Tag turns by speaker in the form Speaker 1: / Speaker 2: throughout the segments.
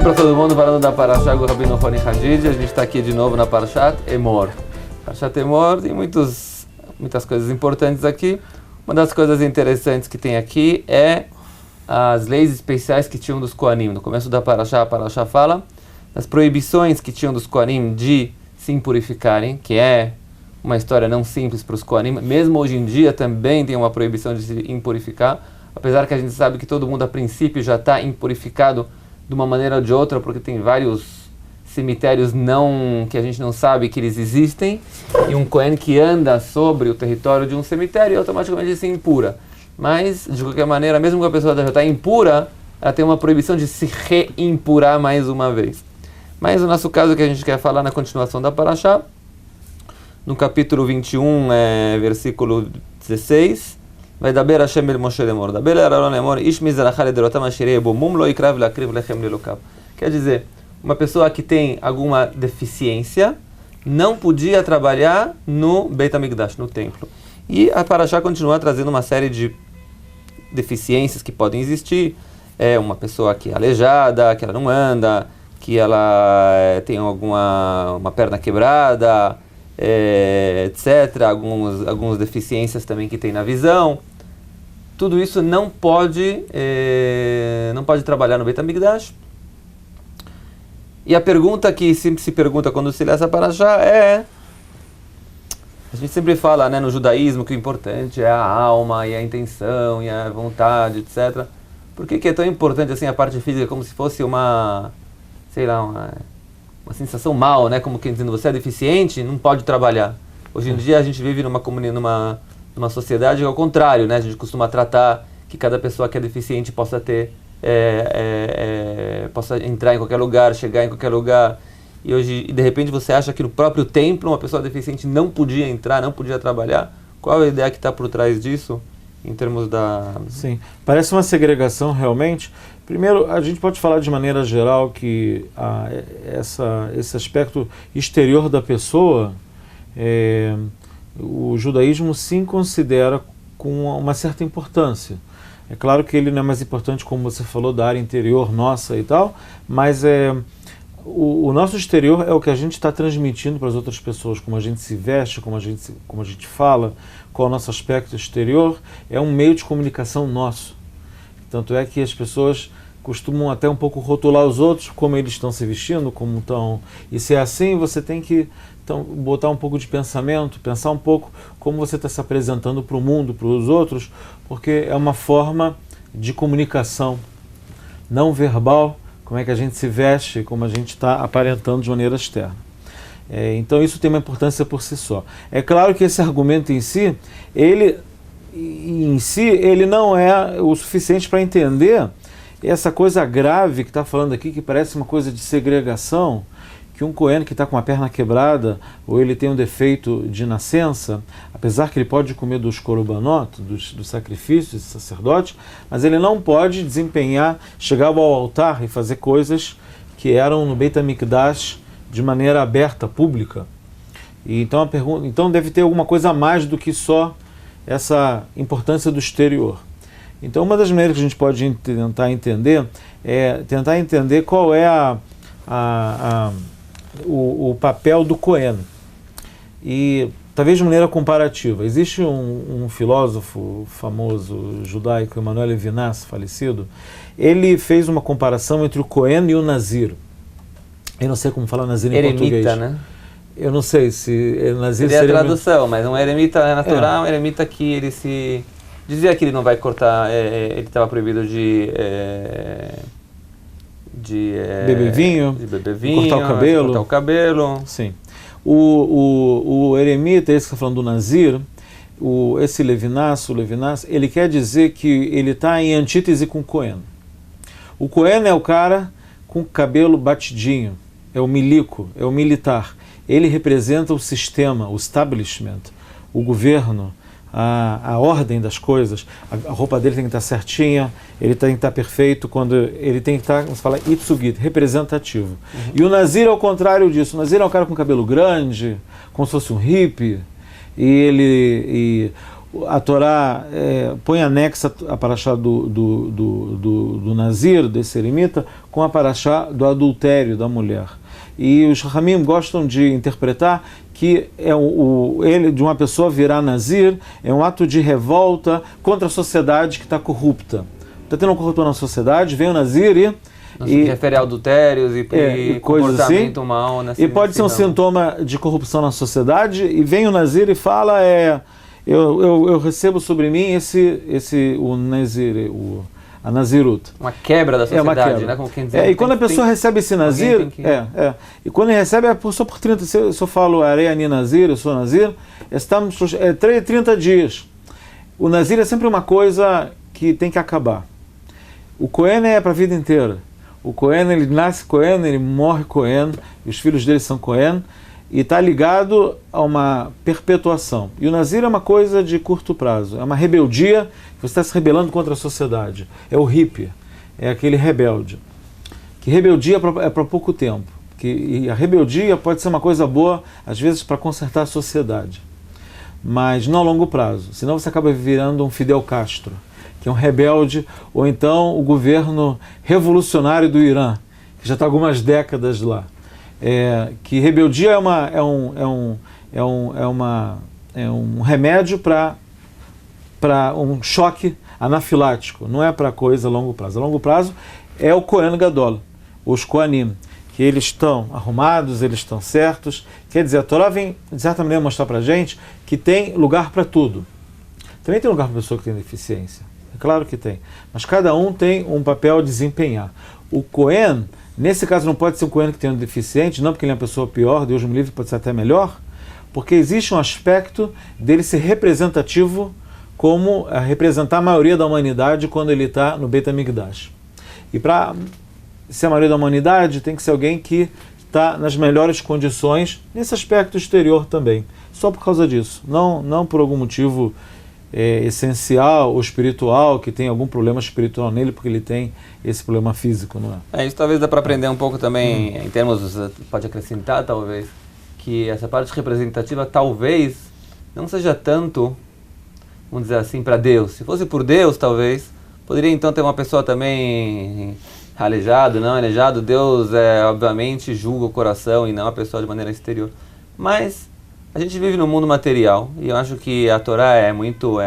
Speaker 1: para todo mundo, falando da Parashá do Rabino Roni Hadid. A gente está aqui de novo na Parashat Emor. Parashat Emor tem muitas coisas importantes aqui. Uma das coisas interessantes que tem aqui é as leis especiais que tinham dos Kohanim. No começo da Parashá, a Parashá fala das proibições que tinham dos Kohanim de se impurificarem, que é uma história não simples para os Kohanim. Mesmo hoje em dia também tem uma proibição de se impurificar, apesar que a gente sabe que todo mundo a princípio já está impurificado de uma maneira ou de outra, porque tem vários cemitérios que a gente não sabe que eles existem, e um Kohen que anda sobre o território de um cemitério automaticamente se impura. Mas, de qualquer maneira, mesmo que a pessoa já está impura, ela tem uma proibição de se reimpurar mais uma vez. Mas o nosso caso que a gente quer falar na continuação da Parashá, no capítulo 21, versículo 16, vai daber Hashem el Moshe lemor, daber Aaron lemor, ish mizrachah lederotam asher yebo mum lo ikrav lakriv lechem lelokav. Quer dizer, uma pessoa que tem alguma deficiência não podia trabalhar no Beit HaMikdash, no templo. E a Parashá continua trazendo uma série de deficiências que podem existir. É uma pessoa que é aleijada, que ela não anda, que ela tem uma perna quebrada, etc. Algumas deficiências também que tem na visão. Tudo isso não pode trabalhar no Beit HaMikdash. E a pergunta que sempre se pergunta quando se lê essa Parashá é... A gente sempre fala, no judaísmo que o importante é a alma e a intenção e a vontade, etc. Por que é tão importante assim a parte física, como se fosse uma sensação mal, como quem dizendo, você é deficiente, não pode trabalhar. Hoje em dia a gente vive numa sociedade que é ao contrário, a gente costuma tratar que cada pessoa que é deficiente possa possa entrar em qualquer lugar, chegar em qualquer lugar. E de repente você acha que no próprio templo uma pessoa deficiente não podia entrar, não podia trabalhar. Qual é a ideia que está por trás disso, em termos da...
Speaker 2: Sim, parece uma segregação realmente. Primeiro, a gente pode falar de maneira geral que esse aspecto exterior da pessoa, o judaísmo sim considera com uma certa importância. É claro que ele não é mais importante, como você falou, da área interior nossa e tal, mas o nosso exterior é o que a gente está transmitindo para as outras pessoas, como a gente se veste, como a gente fala, qual é o nosso aspecto exterior, é um meio de comunicação nosso. Tanto é que as pessoas costumam até um pouco rotular os outros, como eles estão se vestindo, como estão... E se é assim, você tem que botar um pouco de pensamento, pensar um pouco como você está se apresentando para o mundo, para os outros, porque é uma forma de comunicação não verbal, como é que a gente se veste, como a gente está aparentando de maneira externa. Então isso tem uma importância por si só. É claro que esse argumento em si, ele não é o suficiente para entender essa coisa grave que está falando aqui, que parece uma coisa de segregação, que um Kohen que está com a perna quebrada, ou ele tem um defeito de nascença, apesar que ele pode comer dos korbanot, dos sacrifícios do sacerdote, mas ele não pode chegar ao altar e fazer coisas que eram no Beit HaMikdash de maneira aberta, pública. E então deve ter alguma coisa a mais do que só essa importância do exterior. Então uma das maneiras que a gente pode tentar entender é tentar entender qual é o papel do Kohen. E talvez de maneira comparativa. Existe um filósofo famoso judaico, Emmanuel Levinas, falecido. Ele fez uma comparação entre o Kohen e o Nazir. Eu não sei como falar Nazir em português.
Speaker 1: Eremita, né?
Speaker 2: Eu não sei se Nazir
Speaker 1: seria a tradução, mas um eremita natural, um eremita que ele se... Dizia que ele não vai cortar, ele estava proibido de
Speaker 2: beber vinho, cortar o cabelo. Sim. O eremita, esse que está falando do Nazir, esse Levinas, ele quer dizer que ele está em antítese com o Kohen. O Kohen é o cara com o cabelo batidinho, é o milico, é o militar. Ele representa o sistema, o establishment, o governo, a ordem das coisas. A roupa dele tem que estar certinha, ele tem que estar perfeito, ele tem que estar, como se fala, itsugit, representativo. Uhum. E o Nazir é o contrário disso. O Nazir é um cara com cabelo grande, como se fosse um hippie, e a Torá põe anexa a paraxá do Nazir, desse eremita, com a paraxá do adultério da mulher. E os Rahamim gostam de interpretar que ele de uma pessoa virar Nazir é um ato de revolta contra a sociedade que está corrupta. Está tendo uma corrupção na sociedade, vem o Nazir e
Speaker 1: se refere a adultérios e comportamento
Speaker 2: assim,
Speaker 1: mal.
Speaker 2: E pode ser um sintoma de corrupção na sociedade, e vem o Nazir e fala, eu recebo sobre mim o Nazir, a Nazirut.
Speaker 1: Uma quebra da sociedade,
Speaker 2: uma quebra.
Speaker 1: Né? Como quem dizer,
Speaker 2: e quando a pessoa recebe esse Nazir, e quando ele recebe, só por 30, se eu falo Areani Nazir, eu sou Nazir, estamos 30 dias. O Nazir é sempre uma coisa que tem que acabar. O Cohen é para a vida inteira. O Cohen, ele nasce Cohen, ele morre Cohen, e os filhos dele são Cohen, e está ligado a uma perpetuação. E o Nazir é uma coisa de curto prazo, é uma rebeldia, você está se rebelando contra a sociedade. É o hippie, é aquele rebelde. Que rebeldia é para pouco tempo. E a rebeldia pode ser uma coisa boa, às vezes, para consertar a sociedade, mas não a longo prazo, senão você acaba virando um Fidel Castro, que é um rebelde, ou então o governo revolucionário do Irã, que já está há algumas décadas lá. Que rebeldia é um remédio para um choque anafilático, não é para coisa a longo prazo. A longo prazo é o Kohen Gadol, os Kohanim, que eles estão arrumados, eles estão certos. Quer dizer, a Torá vem, de certa maneira, mostrar para a gente que tem lugar para tudo. Também tem lugar para pessoa que tem deficiência, é claro que tem, mas cada um tem um papel a desempenhar. O Kohen, nesse caso, não pode ser um Kohen que tem um deficiente, não porque ele é uma pessoa pior, Deus me livre, pode ser até melhor, porque existe um aspecto dele ser representativo, como representar a maioria da humanidade quando ele está no Beit HaMikdash. E para ser a maioria da humanidade, tem que ser alguém que está nas melhores condições, nesse aspecto exterior também. Só por causa disso, não por algum motivo essencial ou espiritual, que tem algum problema espiritual nele, porque ele tem esse problema físico, não é?
Speaker 1: Isso talvez dá para aprender um pouco também, em termos, pode acrescentar talvez, que essa parte representativa talvez não seja tanto, vamos dizer assim, para Deus. Se fosse por Deus, talvez, poderia então ter uma pessoa também aleijado, não aleijado. Deus, obviamente, julga o coração e não a pessoa de maneira exterior. Mas a gente vive num mundo material e eu acho que a Torá é muito,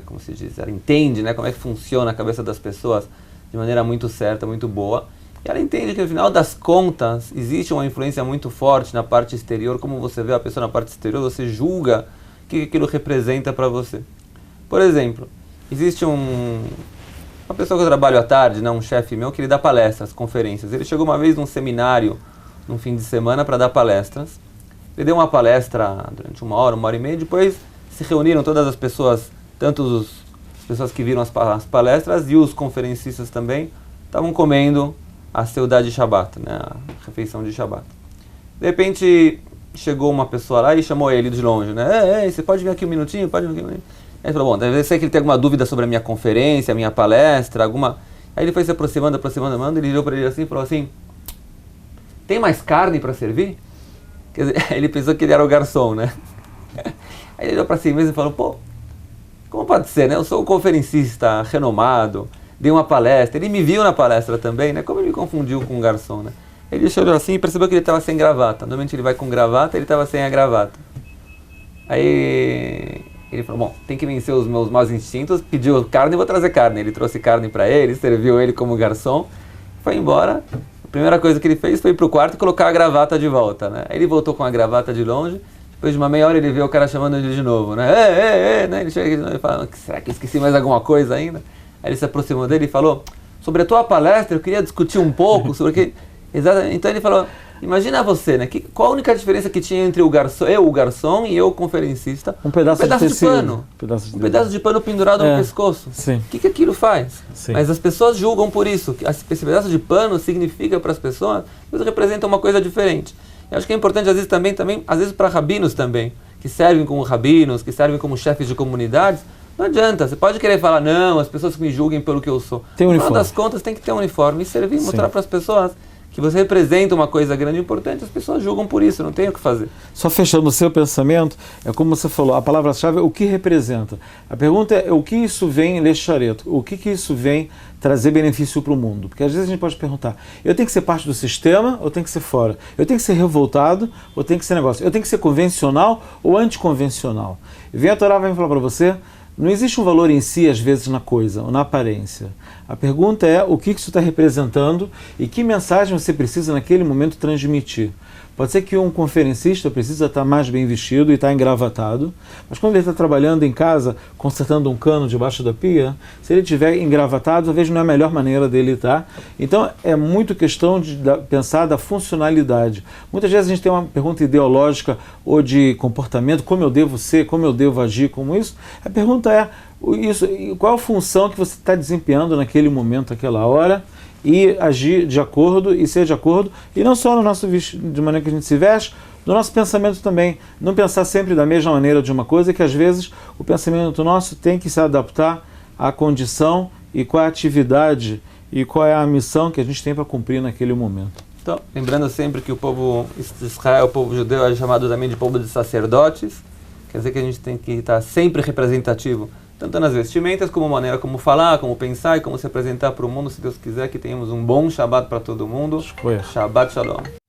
Speaker 1: como se diz, ela entende, né, como é que funciona a cabeça das pessoas de maneira muito certa, muito boa. E ela entende que no final das contas existe uma influência muito forte na parte exterior. Como você vê a pessoa na parte exterior, você julga o que aquilo representa para você. Por exemplo, existe uma pessoa que eu trabalho à tarde, né, um chefe meu, que ele dá palestras, conferências. Ele chegou uma vez num seminário, num fim de semana, para dar palestras. Ele deu uma palestra durante 1 hora, 1h30, depois se reuniram todas as pessoas, tanto as pessoas que viram as palestras e os conferencistas também, estavam comendo a seudá de Shabbat, né, a refeição de Shabbat. De repente, chegou uma pessoa lá e chamou ele de longe, né? Você pode vir aqui um minutinho? Pode vir aqui um minutinho? Aí ele falou, bom, deve ser que ele tem alguma dúvida sobre a minha conferência, a minha palestra, alguma... Aí ele foi se aproximando, ele olhou para ele assim e falou assim, tem mais carne para servir? Quer dizer, ele pensou que ele era o garçom, né? Aí ele olhou para si mesmo e falou, pô, como pode ser, né? Eu sou um conferencista renomado, dei uma palestra, ele me viu na palestra também, né? Como ele me confundiu com um garçom, né? Ele olhou assim e percebeu que ele estava sem gravata. Normalmente ele vai com gravata, ele estava sem a gravata. Aí ele falou, bom, tem que vencer os meus maus instintos, pediu carne, vou trazer carne. Ele trouxe carne para ele, serviu ele como garçom, foi embora. A primeira coisa que ele fez foi ir pro quarto e colocar a gravata de volta, né? Aí ele voltou com a gravata de longe, depois de uma meia hora ele viu o cara chamando ele de novo, né? Né? Ele chega aqui de novo e fala, será que eu esqueci mais alguma coisa ainda? Aí ele se aproximou dele e falou, sobre a tua palestra eu queria discutir um pouco sobre o que... Exatamente. Então ele falou, imagina você, né? Qual a única diferença que tinha entre o garçom e eu, o conferencista?
Speaker 2: Um pedaço de
Speaker 1: pano. Um pedaço de pano pendurado no pescoço.
Speaker 2: Sim.
Speaker 1: O que aquilo faz?
Speaker 2: Sim.
Speaker 1: Mas as pessoas julgam por isso. Esse pedaço de pano significa para as pessoas que representa uma coisa diferente. Eu acho que é importante, às vezes, também às vezes para rabinos também, que servem como rabinos, que servem como chefes de comunidades. Não adianta, você pode querer falar, não, as pessoas que me julguem pelo que eu sou.
Speaker 2: Tem um
Speaker 1: No
Speaker 2: uniforme.
Speaker 1: final das contas, tem que ter um uniforme e servir, mostrar para as pessoas que você representa uma coisa grande e importante, as pessoas julgam por isso, não tem o que fazer.
Speaker 2: Só fechando o seu pensamento, é como você falou, a palavra-chave é o que representa. A pergunta é o que isso vem lechareto, o que isso vem trazer benefício para o mundo. Porque às vezes a gente pode perguntar, eu tenho que ser parte do sistema ou tenho que ser fora? Eu tenho que ser revoltado ou tenho que ser negócio? Eu tenho que ser convencional ou anticonvencional? E vem a Torá vai falar para você, não existe um valor em si, às vezes, na coisa, ou na aparência. A pergunta é o que isso está representando e que mensagem você precisa, naquele momento, transmitir. Pode ser que um conferencista precisa estar mais bem vestido e estar engravatado, mas quando ele está trabalhando em casa, consertando um cano debaixo da pia, se ele estiver engravatado, talvez não é a melhor maneira dele estar. Então, é muito questão de pensar da funcionalidade. Muitas vezes a gente tem uma pergunta ideológica ou de comportamento, como eu devo ser, como eu devo agir, como isso. A pergunta é, qual a função que você está desempenhando naquele momento, naquela hora, e agir de acordo e ser de acordo, e não só no nosso de maneira que a gente se veste, no nosso pensamento também. Não pensar sempre da mesma maneira de uma coisa, que às vezes o pensamento nosso tem que se adaptar à condição e qual é a atividade e qual é a missão que a gente tem para cumprir naquele momento.
Speaker 1: Então, lembrando sempre que o povo de Israel, o povo judeu, é chamado também de povo de sacerdotes, quer dizer que a gente tem que estar sempre representativo, tanto nas vestimentas, como maneira como falar, como pensar e como se apresentar para o mundo, se Deus quiser, que tenhamos um bom Shabbat para todo mundo. Shabbat Shalom.